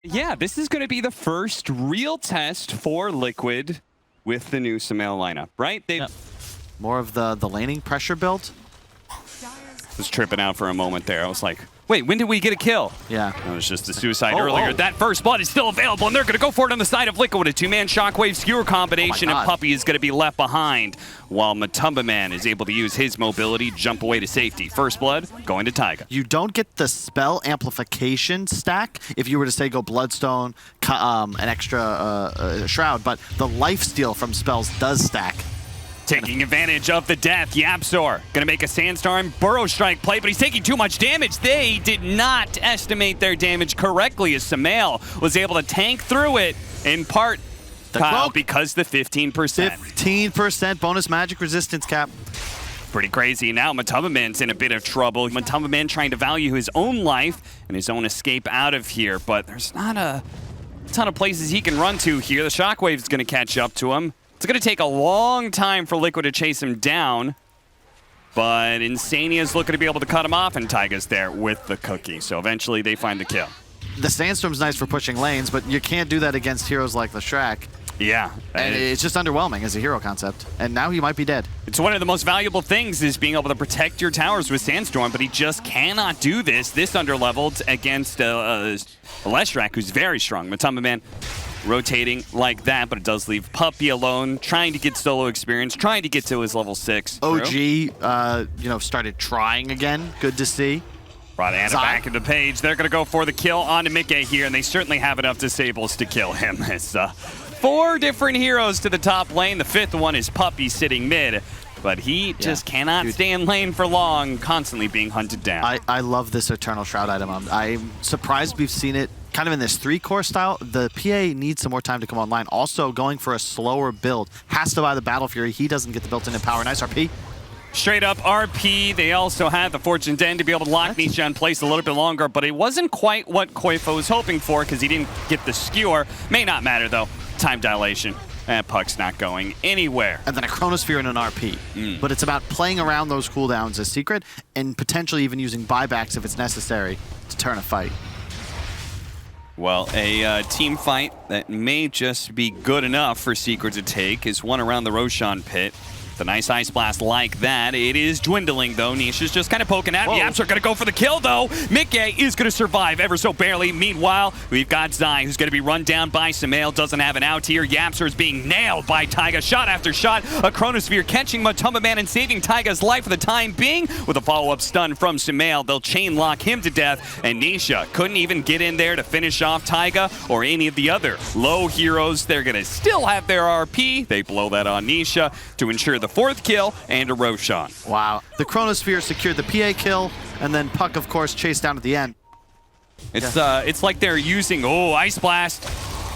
Yeah, this is going to be the first real test for Liquid with the new SUMAIL lineup, right? They More of the laning pressure build. was tripping out for a moment there. I was like, wait, when did we get a kill? Yeah. It was just a suicide earlier. That first blood is still available, and they're going to go for it on the side of Liquid. A two-man shockwave skewer combination, and Puppey is going to be left behind, while Matumbaman is able to use his mobility, jump away to safety. First blood going to Taiga. You don't get the spell amplification stack if you were to say go Bloodstone, an extra Shroud, but the lifesteal from spells does stack. Taking advantage of the death, Yapzor gonna make a Sandstorm Burrow Strike play, but he's taking too much damage. They did not estimate their damage correctly as SUMAIL was able to tank through it in part, Kyle, because the 15%. 15% bonus magic resistance cap. Pretty crazy. Now Matumbaman's in a bit of trouble. Matumbaman trying to value his own life and his own escape out of here, but there's not a ton of places he can run to here. The Shockwave's gonna catch up to him. It's going to take a long time for Liquid to chase him down, but Insania's looking to be able to cut him off, and Taiga's there with the cookie. So eventually they find the kill. The Sandstorm's nice for pushing lanes, but you can't do that against heroes like the Shrek. Yeah. And it's just underwhelming as a hero concept. And now he might be dead. It's one of the most valuable things is being able to protect your towers with Sandstorm, but he just cannot do this underleveled against Leshrac, who's very strong. Matumbaman rotating like that, but it does leave Puppey alone, trying to get solo experience, trying to get to his level 6. OG, started trying again. Good to see. Brought Ana back into Page. They're going to go for the kill onto Mickey here, and they certainly have enough disables to kill him. It's 4 different heroes to the top lane. The 5th one is Puppey sitting mid, but he just cannot stay in lane for long, constantly being hunted down. I love this Eternal Shroud item. I'm surprised we've seen it kind of in this 3-core style. The PA needs some more time to come online. Also going for a slower build. Has to buy the Battle Fury. He doesn't get the built-in power. Nice RP. Straight up RP. They also had the Fortune Den to be able to lock Nisha in place a little bit longer, but it wasn't quite what Koifa was hoping for because he didn't get the skewer. May not matter though. Time dilation. And Puck's not going anywhere. And then a Chronosphere and an RP. But it's about playing around those cooldowns as Secret and potentially even using buybacks if it's necessary to turn a fight. Well, a team fight that may just be good enough for Secret to take is one around the Roshan pit. The nice Ice Blast like that. It is dwindling, though. Nisha's just kind of poking at him. Yaps are going to go for the kill, though. Mickey is going to survive ever so barely. Meanwhile, we've got Zai, who's going to be run down by SUMAIL. Doesn't have an out here. Yapser is being nailed by Taiga. Shot after shot. A Chronosphere catching Matumbaman and saving Taiga's life for the time being. With a follow-up stun from SUMAIL, they'll chain lock him to death. And Nisha couldn't even get in there to finish off Taiga or any of the other low heroes. They're going to still have their RP. They blow that on Nisha to ensure the 4th kill and a Roshan. Wow. The Chronosphere secured the PA kill, and then Puck, of course, chased down at the end. It's like they're using, Ice Blast.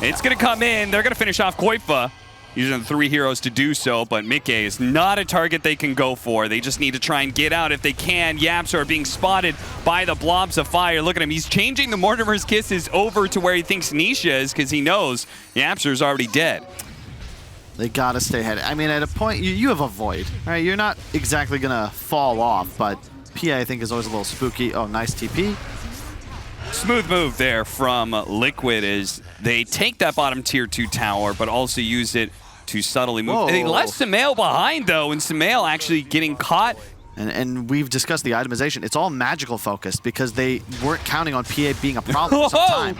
It's going to come in. They're going to finish off Koifa, using the 3 heroes to do so, but Mickey is not a target they can go for. They just need to try and get out if they can. Yaps are being spotted by the blobs of fire. Look at him. He's changing the Mortimer's Kisses over to where he thinks Nisha is because he knows Yapser's already dead. They gotta stay ahead. I mean, at a point, you have a void, right? You're not exactly gonna fall off, but PA, I think, is always a little spooky. Oh, nice TP. Smooth move there from Liquid as they take that bottom tier 2 tower, but also use it to subtly move. They left SUMAIL behind, though, and SUMAIL actually getting caught. And we've discussed the itemization. It's all magical focused because they weren't counting on PA being a problem for some time.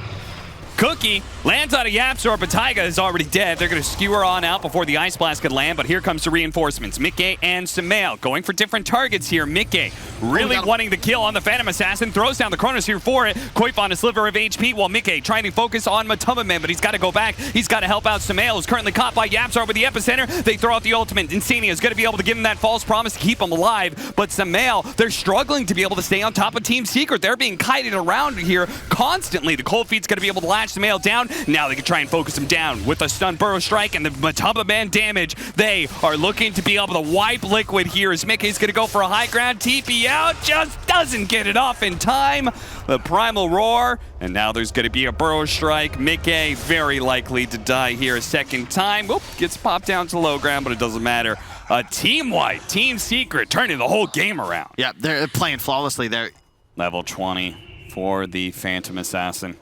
Cookie lands out of Yapzor, but Taiga is already dead. They're going to skewer on out before the Ice Blast could land, but here comes the reinforcements. Mickey and SUMAIL going for different targets here. Mickey really wanting the kill on the Phantom Assassin, throws down the Chronosphere for it. Koifa on a sliver of HP, while Mickey trying to focus on Matumbaman, but he's got to go back. He's got to help out SUMAIL, who's currently caught by Yapzor with the epicenter. They throw out the ultimate. Insania is going to be able to give him that false promise to keep him alive, but SUMAIL, they're struggling to be able to stay on top of Team Secret. They're being kited around here constantly. The Cold Feet's going to be able to latch SUMAIL down. Now they can try and focus him down with a stun Burrow Strike and the Matumbaman damage. They are looking to be able to wipe Liquid here as Mickey's going to go for a high ground. TP out, just doesn't get it off in time. The Primal Roar, and now there's going to be a Burrow Strike. Mickey very likely to die here a second time. Whoop, gets popped down to low ground, but it doesn't matter. A team wipe, Team Secret turning the whole game around. Yeah, they're playing flawlessly there. Level 20 for the Phantom Assassin.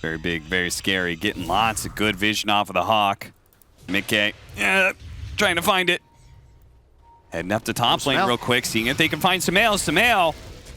Very big, very scary. Getting lots of good vision off of the Hawk. Mickey, trying to find it. Heading up to top lane real quick, seeing if they can find SUMAIL. SUMAIL,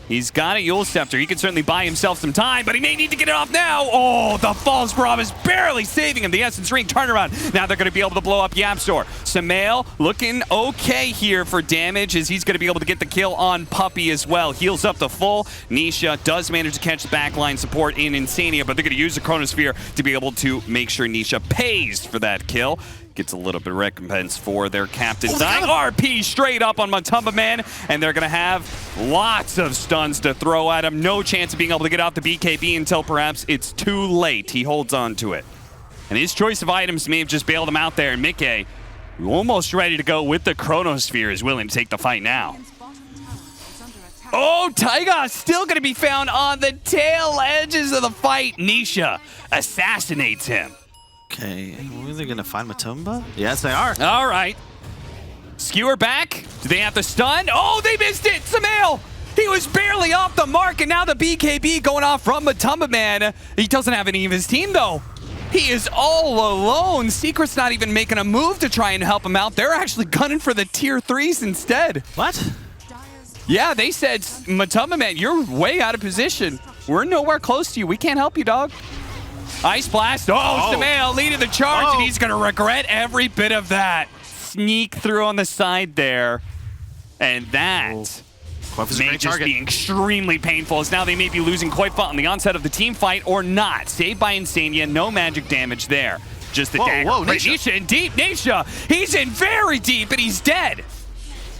he's got a Yule Scepter. He can certainly buy himself some time, but he may need to get it off now. Oh, the false promise barely saving him. The Essence Ring turnaround. Now they're going to be able to blow up YapzOr. SUMAIL looking okay here for damage as he's going to be able to get the kill on Puppey as well. Heals up to full. Nisha does manage to catch the backline support in Insania, but they're going to use the Chronosphere to be able to make sure Nisha pays for that kill. Gets a little bit of recompense for their captain dying. RP straight up on Matumbaman, and they're going to have lots of stuns to throw at him. No chance of being able to get out the BKB until perhaps it's too late. He holds on to it. And his choice of items may have just bailed him out there. And Mickey, almost ready to go with the Chronosphere, is willing to take the fight now. Oh, Taiga still going to be found on the tail edges of the fight. Nisha assassinates him. Okay, are they going to find Matumba? Yes, they are. All right. Skewer back. Do they have the stun? Oh, they missed it. SUMAIL. He was barely off the mark, and now the BKB going off from Matumbaman. He doesn't have any of his team, though. He is all alone. Secret's not even making a move to try and help him out. They're actually gunning for the tier 3s instead. What? Yeah, they said, Matumbaman, you're way out of position. We're nowhere close to you. We can't help you, dog. Ice Blast. Oh, SUMAIL leading the charge, and he's going to regret every bit of that. Sneak through on the side there. And that may just be extremely painful, as now they may be losing Koifa on the onset of the team fight or not. Saved by Insania. No magic damage there. Just the dagger. Nisha in deep. Nisha, he's in very deep, and he's dead.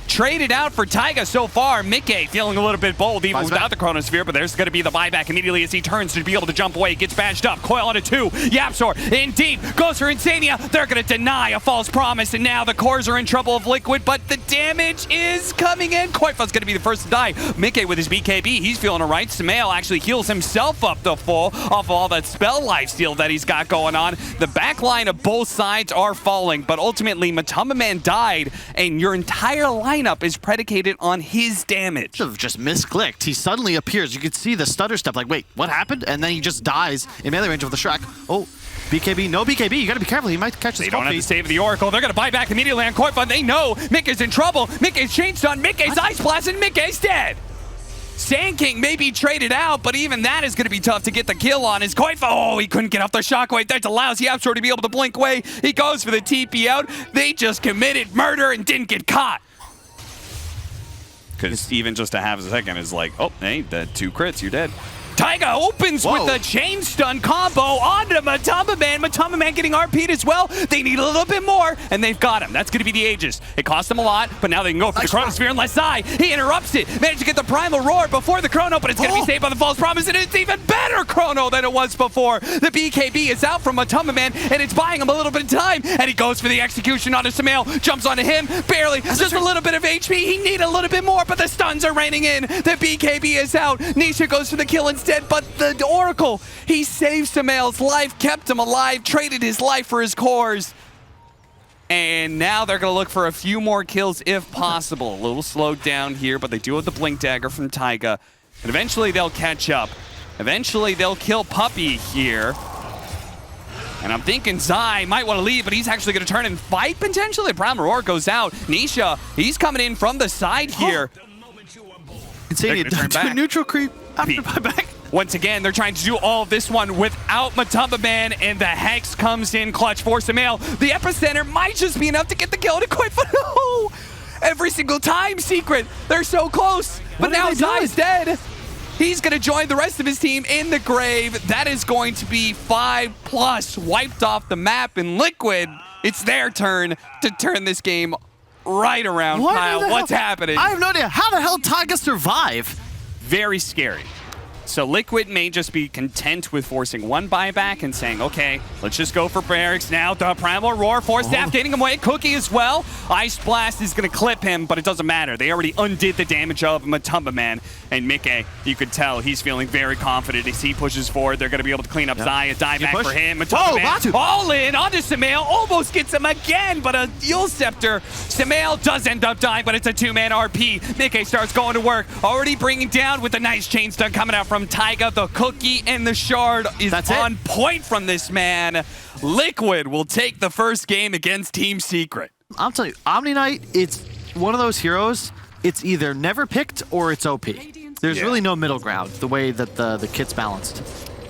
Traded out for Taiga so far. Mickey feeling a little bit bold even without the Chronosphere, but there's going to be the buyback immediately as he turns to be able to jump away. Gets bashed up. Coil onto 2. YapzOr in deep. Goes for Insania. They're going to deny a false promise, and now the cores are in trouble of Liquid, but the damage is coming in. Koifa's going to be the first to die. Mickey with his BKB. He's feeling all right. SUMAIL actually heals himself up to full off all that spell lifesteal that he's got going on. The back line of both sides are falling, but ultimately Matumbaman died, and your entire lineup is predicated on his damage. Should have just misclicked. He suddenly appears. You could see the stutter step, like, wait, what happened? And then he just dies in melee range of the Shrek. Oh, BKB, no BKB. You gotta be careful. He might catch the They don't have to save the Oracle. They're gonna buy back immediately on Koifa. They know Mickey's in trouble. Mickey's chain stun. Mickey's Ice Blast, and Mickey's dead. Sand King may be traded out, but even that is going to be tough to get the kill on. His Koifa, oh, he couldn't get off the shockwave. That allows YapzOr to be able to blink away. He goes for the TP out. They just committed murder and didn't get caught. Because even just to have a second is like, oh, hey, the 2 crits, you're dead. Taiga opens with the chain stun combo onto Matumbaman. Matumbaman getting RP'd as well. They need a little bit more, and they've got him. That's going to be the Aegis. It cost them a lot, but now they can go for the Chronosphere and Lesai. He interrupts it. Managed to get the Primal Roar before the Chrono, but it's going to be saved by the False Promise, and it's even better Chrono than it was before. The BKB is out from Matumbaman, and it's buying him a little bit of time, and he goes for the execution onto SUMAIL. Jumps onto him, barely. Just a little bit of HP. He needed a little bit more, but the stuns are raining in. The BKB is out. Nisha goes for the kill instead, but the Oracle, he saved SUMAIL's life, kept him alive, traded his life for his cores. And now they're going to look for a few more kills if possible. A little slowed down here, but they do have the Blink Dagger from Taiga. And eventually they'll catch up. Eventually they'll kill Puppey here. And I'm thinking Zai might want to leave, but he's actually going to turn and fight potentially. Primal Roar goes out. Nisha, he's coming in from the side here. Insania down to a neutral creep after buyback. Once again, they're trying to do all of this one without Matumbaman, and the Hex comes in clutch for SUMAIL. The Epicenter might just be enough to get the kill to Koifa. No! Every single time, Secret. They're so close. But now Zai's dead. He's going to join the rest of his team in the grave. That is going to be 5+ wiped off the map, and Liquid, it's their turn to turn this game right around. Kyle, what's happening? I have no idea. How the hell Taiga survive? Very scary. So Liquid may just be content with forcing one buyback and saying, okay, let's just go for barracks now. The Primal Roar, Force Staff getting him away. Cookie as well. Ice Blast is going to clip him, but it doesn't matter. They already undid the damage of Matumbaman. And Mickey, you could tell he's feeling very confident as he pushes forward. They're going to be able to clean up Zai. A dive back for him. Matumbaman all in onto SUMAIL. Almost gets him again, but a Yule Scepter. SUMAIL does end up dying, but it's a 2-man RP. Mickey starts going to work. Already bringing down with a nice chain stun coming out from from Taiga. The cookie and the shard is on point from this man. Liquid will take the first game against Team Secret. I'm telling you, Omni Knight, it's one of those heroes, it's either never picked or it's OP. There's really no middle ground, the way that the kit's balanced.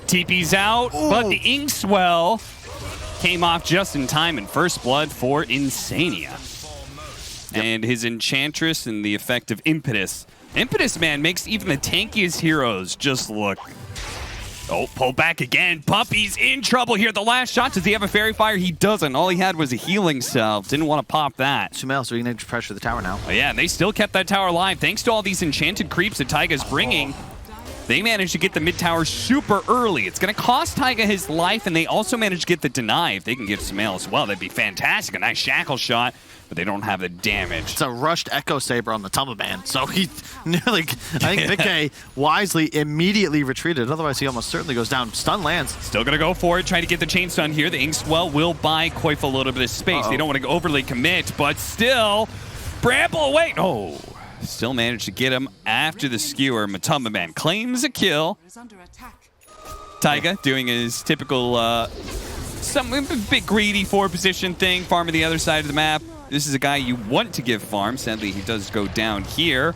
TP's out, but the Inkswell came off just in time in first blood for Insania. And his Enchantress and the effect of Impetus. Impetus, man, makes even the tankiest heroes just look... Oh, pull back again. Puppy's in trouble here. The last shot, does he have a Fairy Fire? He doesn't. All he had was a healing salve. Didn't want to pop that. SUMAIL, so we can pressure the tower now. Oh, yeah, and they still kept that tower alive. Thanks to all these enchanted creeps that Taiga's bringing, they managed to get the mid tower super early. It's going to cost Taiga his life, and they also managed to get the deny. If they can get SUMAIL as well, that'd be fantastic. A nice shackle shot, but they don't have the damage. It's a rushed Echo Saber on the Tumba so he nearly, I think Vicky wisely immediately retreated. Otherwise, he almost certainly goes down. Stun lands. Still going to go for it, trying to get the chain stun here. The Inkswell will buy Koif a little bit of space. They don't want to overly commit, but still, Bramble away. Oh, still managed to get him after the skewer. Matumba Man claims a kill. Taiga doing his typical, some bit greedy 4-position thing, farming the other side of the map. This is a guy you want to give farm. Sadly, he does go down here.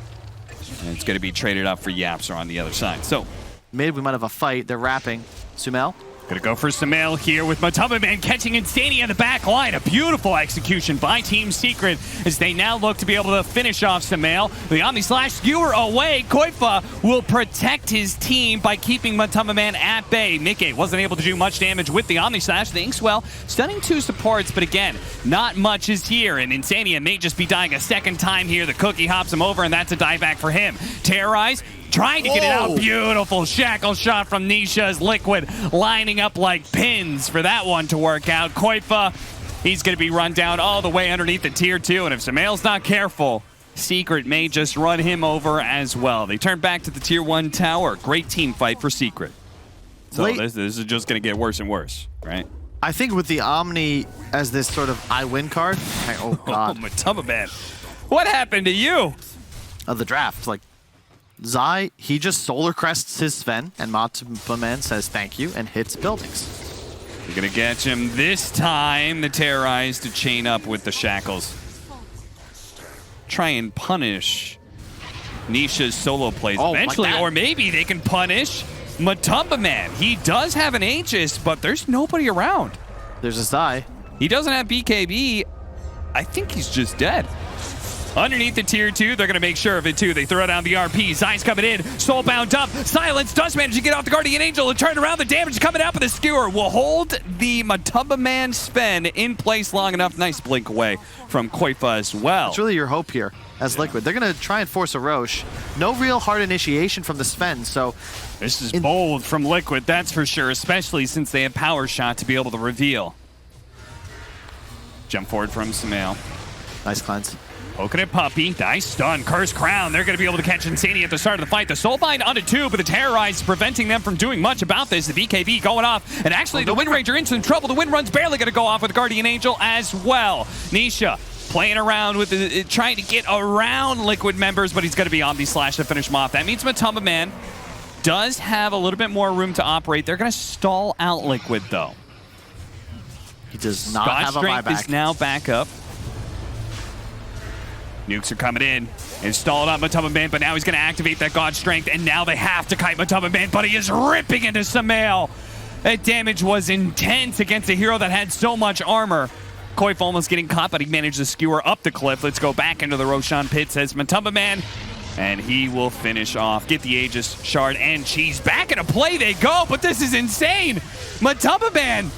And it's going to be traded up for Yapser on the other side. So, mid, we might have a fight. They're wrapping. SUMAIL. Gonna go for SUMAIL here with Matumba Man catching Insania in the back line. A beautiful execution by Team Secret as they now look to be able to finish off SUMAIL. The Omni Slash skewer away. Koifa will protect his team by keeping Matumba Man at bay. Mickey wasn't able to do much damage with the Omni Slash. The Inkswell stunning 2 supports, but again, not much is here. And Insania may just be dying a second time here. The cookie hops him over, and that's a dieback for him. Terrorize. Trying to get it out. Beautiful shackle shot from Nisha's Liquid, lining up like pins for that one to work out. Koifa, he's going to be run down all the way underneath the tier 2, and if SUMAIL's not careful, Secret may just run him over as well. They turn back to the tier 1 tower. Great team fight for Secret. So this is just going to get worse and worse, right? I think with the Omni as this sort of I win card. Oh, God. Matumba Man. What happened to you? The draft, like, Zai, he just solar crests his Sven, and Matumba Man says thank you and hits buildings. You're gonna catch him this time. The Terrorize to chain up with the shackles. Try and punish Nisha's solo plays eventually, like or maybe they can punish Matumba Man. He does have an Aegis, but there's nobody around. There's a Zai. He doesn't have BKB. I think he's just dead. Underneath the tier 2, they're going to make sure of it too. They throw down the RP. Zai's coming in. Soulbound up. Silence does manage to get off the Guardian Angel and turn around. The damage coming out, but the skewer will hold the Matumba Man Sven in place long enough. Nice blink away from Koifa as well. It's really your hope here as Liquid. They're going to try and force a Roche. No real hard initiation from the Sven, so... This is bold from Liquid, that's for sure, especially since they have Power Shot to be able to reveal. Jump forward from SUMAIL. Nice cleanse. Poking at Puppy. Nice stun. Curse Crown. They're going to be able to catch Insania at the start of the fight. The Soulbind onto 2, but the Terrorize is preventing them from doing much about this. The BKB going off. And actually, the Wind Ranger in some trouble. The Wind Run's barely going to go off with Guardian Angel as well. Nisha playing around with trying to get around Liquid members, but he's going to be Omni Slash to finish him off. That means Matumba Man does have a little bit more room to operate. They're going to stall out Liquid, though. He does not have a buyback. Strength is now back up. Nukes are coming in. Installed on Matumba Man, but now he's going to activate that God Strength, and now they have to kite Matumba Man, but he is ripping into SUMAIL. That damage was intense against a hero that had so much armor. Koif almost getting caught, but he managed to skewer up the cliff. Let's go back into the Roshan pit, says Matumba Man, and he will finish off. Get the Aegis, Shard, and Cheese. Back into play they go, but this is insane. Matumba Man,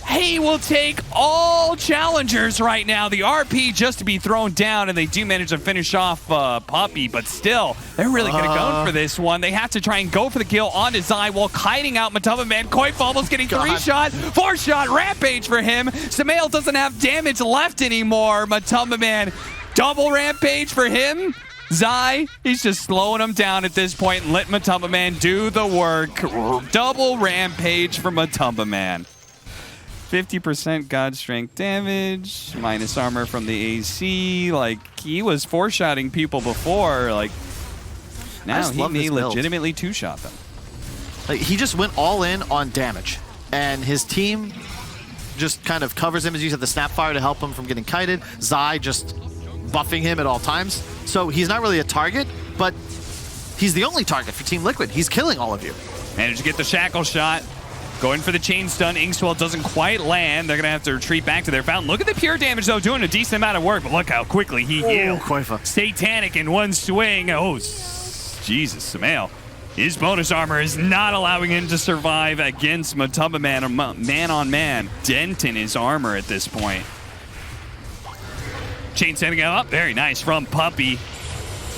he will take all challengers right now. The RP just to be thrown down, and they do manage to finish off Puppy, but still, they're really going to go for this one. They have to try and go for the kill onto Zai while kiting out Matumba Man. Koif almost getting 3-shot, 4-shot, Rampage for him. SUMAIL doesn't have damage left anymore. Matumba Man, double Rampage for him. Zai, he's just slowing him down at this point and let Matumba Man do the work. Double Rampage for Matumba Man. 50% God Strength damage, minus armor from the AC. Like, he was 4-shotting people before. Like, now he may legitimately 2-shot them. Like, he just went all in on damage, and his team just kind of covers him as you said, the Snapfire to help him from getting kited. Zai just buffing him at all times. So he's not really a target, but he's the only target for Team Liquid. He's killing all of you. Managed to get the shackle shot. Going for the chain stun. Inkswell doesn't quite land. They're going to have to retreat back to their fountain. Look at the pure damage, though, doing a decent amount of work. But look how quickly he healed. Satanic in one swing. Oh, Jesus, SUMAIL. His bonus armor is not allowing him to survive against Matumba Man or man-on-man. Dent in his armor at this point. Chain setting up. Very nice from Puppey.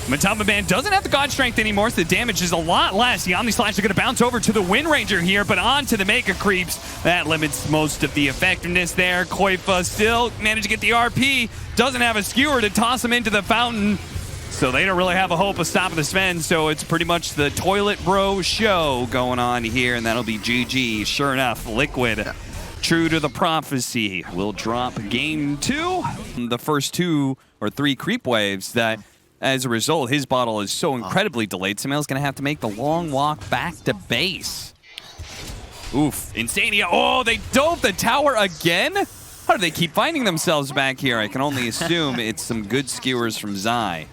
Matumba Man doesn't have the God Strength anymore, so the damage is a lot less. The Omni Slash are going to bounce over to the Wind Ranger here, but onto the Mega Creeps. That limits most of the effectiveness there. Koifa still managed to get the RP. Doesn't have a skewer to toss him into the fountain. So they don't really have a hope of stopping the Sven, so it's pretty much the Toilet Bro show going on here, and that'll be GG. Sure enough, Liquid, true to the prophecy, will drop game 2. The first 2 or 3 creep waves that, as a result, his bottle is so incredibly delayed, SUMAIL's going to have to make the long walk back to base. Oof. Insania. Oh, they dove the tower again? How do they keep finding themselves back here? I can only assume it's some good skewers from Zai.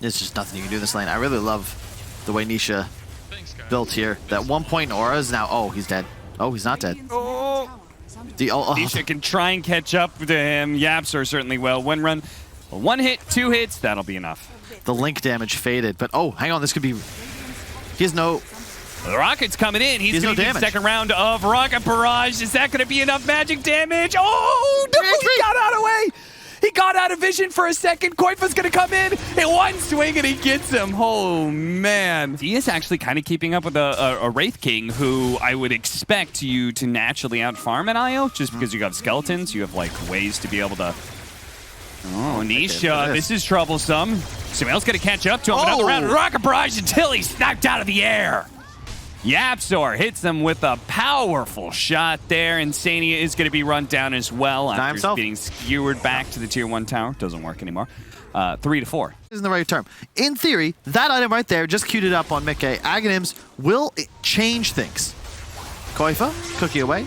There's just nothing you can do this lane. I really love the way Nisha built here. That 1 point aura is now... Oh, he's dead. Oh, he's not dead. Oh. Nisha can try and catch up to him. YapzOr certainly will. One run, 1 hit, 2 hits, that'll be enough. The link damage faded, but oh, hang on, this could be... He has no... The Rocket's coming in. He's going to get the second round of Rocket Barrage. Is that going to be enough magic damage? Oh, no, he got out of the way. He got out of vision for a second. Koifa's going to come in in one swing, and he gets him. Oh, man. He is actually kind of keeping up with a Wraith King, who I would expect you to naturally outfarm an IO, just because you have skeletons. You have, like, ways to be able to... Oh, Nisha, this is troublesome. SUMAIL's going to catch up to him. Another round of Rocket Barrage until he's knocked out of the air. YapzOr hits him with a powerful shot there. Insania is going to be run down as well after getting skewered back to the tier 1 tower. Doesn't work anymore. 3 to 4. Isn't the right term. In theory, that item right there, just queued it up on Mickey. Aghanims will change things. Koifa, cookie away.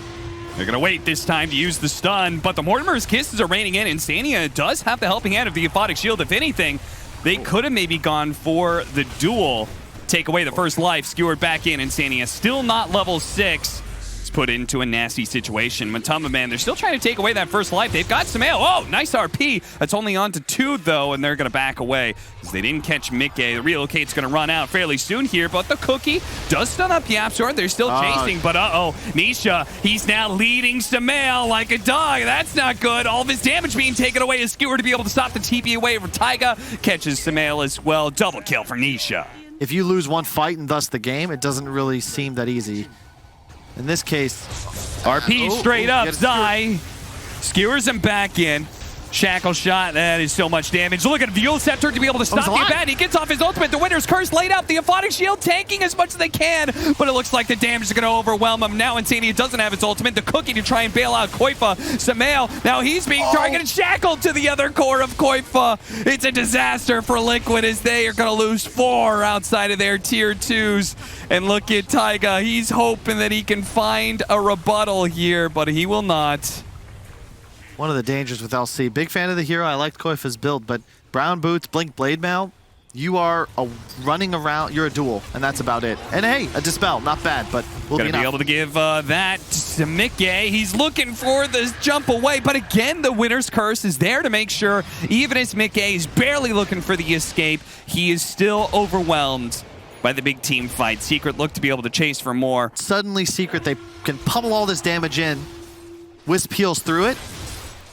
They're going to wait this time to use the stun, but the Mortimer's Kisses are raining in. Insania does have the helping hand of the Aphotic Shield. If anything, they could have maybe gone for the duel. Take away the first life, skewered back in. Insania still not level 6. It's put into a nasty situation. Matumba Man, they're still trying to take away that first life. They've got SUMAIL. Oh, nice RP. That's only on to 2, though, and they're going to back away because they didn't catch Mickey. The Relocate's going to run out fairly soon here, but the Cookie does stun up YapzOr. They're still chasing, but Nisha, he's now leading SUMAIL like a dog. That's not good. All of his damage being taken away. His skewer to be able to stop the TP away from Taiga. Catches SUMAIL as well. Double kill for Nisha. If you lose one fight and thus the game, it doesn't really seem that easy. In this case... RP straight up, Zai. Skewers him back in. Shackle shot, that is so much damage. Look at Violsceptor to be able to stop the event. He gets off his ultimate. The Winter's Curse laid out. The Aphotic Shield tanking as much as they can, but it looks like the damage is going to overwhelm him. Now Insania doesn't have its ultimate. The Cookie to try and bail out Koifa. SUMAIL, now he's being targeted, shackled to the other core of Koifa. It's a disaster for Liquid as they are going to lose 4 outside of their tier 2s. And look at Taiga. He's hoping that he can find a rebuttal here, but he will not. One of the dangers with LC. Big fan of the hero. I liked Koifa's build, but Brown Boots, Blink Blade Mail, you are running around. You're a duel, and that's about it. And hey, a Dispel. Not bad, but we'll be able to give that to Mickey. He's looking for the jump away, but again, the Winter's Curse is there to make sure, even as Mickey is barely looking for the escape, he is still overwhelmed by the big team fight. Secret looked to be able to chase for more. Suddenly, Secret, they can pummel all this damage in. Wisp heals through it.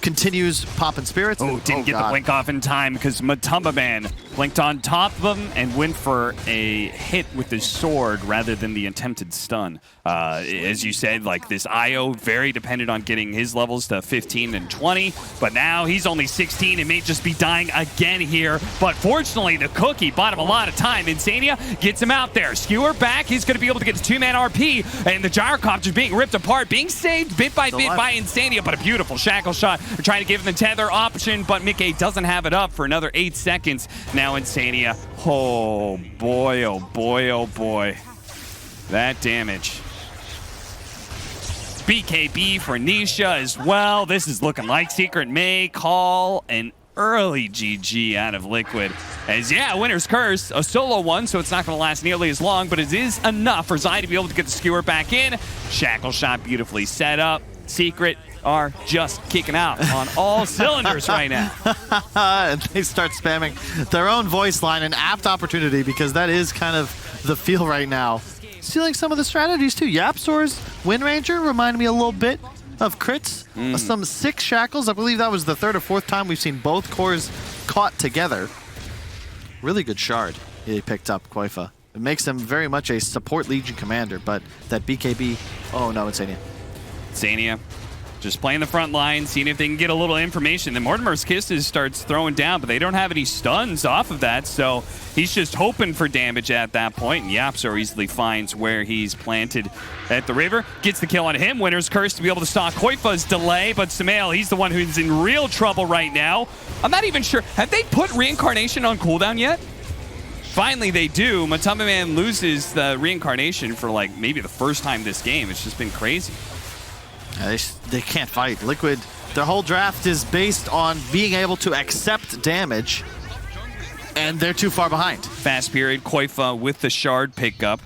Continues popping spirits. Oh, didn't get the blink off in time because Matumba Man blinked on top of him and went for a hit with his sword rather than the attempted stun. As you said, like this IO very dependent on getting his levels to 15 and 20, but now he's only 16 and may just be dying again here. But fortunately, the Cookie bought him a lot of time. Insania gets him out there. Skewer back. He's going to be able to get the 2-man RP, and the Gyrocopter being ripped apart, being saved bit by bit by Insania, but a beautiful shackle shot. They're trying to give him the tether option, but Mickey doesn't have it up for another 8 seconds. Now Insania. Oh boy, oh boy, oh boy. that damage. BKB for Nisha as well. This is looking like Secret may call an early GG out of Liquid. As yeah, Winner's Curse, a solo one, so it's not going to last nearly as long, but it is enough for Zai to be able to get the skewer back in. Shackle shot beautifully set up. Secret are just kicking out on all cylinders right now. And they start spamming their own voice line, an apt opportunity because that is kind of the feel right now. Stealing some of the strategies too. Yapzor's Wind Ranger reminded me a little bit of crits. Some 6 shackles. I believe that was the 3rd or 4th time we've seen both cores caught together. Really good shard he picked up, Koifa. It makes him very much a support Legion commander, but that BKB, oh no, it's Ania. Zania just playing the front line, seeing if they can get a little information. Then Mortimer's Kisses starts throwing down, but they don't have any stuns off of that, so he's just hoping for damage at that point. And Yapzor easily finds where he's planted at the river. Gets the kill on him. Winner's Curse to be able to stop Koifa's delay, but SUMAIL, he's the one who's in real trouble right now. I'm not even sure. Have they put Reincarnation on cooldown yet? Finally, they do. Matamaman loses the Reincarnation for like maybe the first time this game. It's just been crazy. They can't fight. Liquid, their whole draft is based on being able to accept damage, and they're too far behind. Fast period, Koifa with the shard pickup.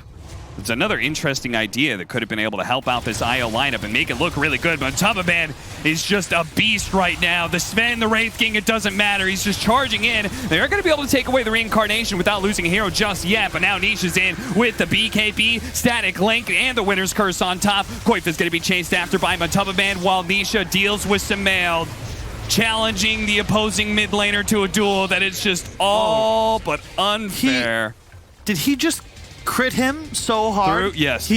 It's another interesting idea that could have been able to help out this IO lineup and make it look really good. But Matamaman is just a beast right now. The Sven, the Wraith King, it doesn't matter. He's just charging in. They're going to be able to take away the Reincarnation without losing a hero just yet. But now Nisha's in with the BKB, Static Link, and the Winner's Curse on top. Koifa's going to be chased after by Matamaman while Nisha deals with SUMAIL, challenging the opposing mid laner to a duel that is just all but unfair. Did he just crit him so hard? Yes.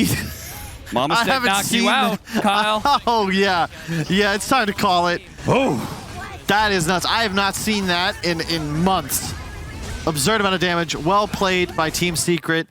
Mama said knock you out, Kyle. Oh, yeah. Yeah, it's time to call it. Oh. That is nuts. I have not seen that in months. Absurd amount of damage. Well played by Team Secret.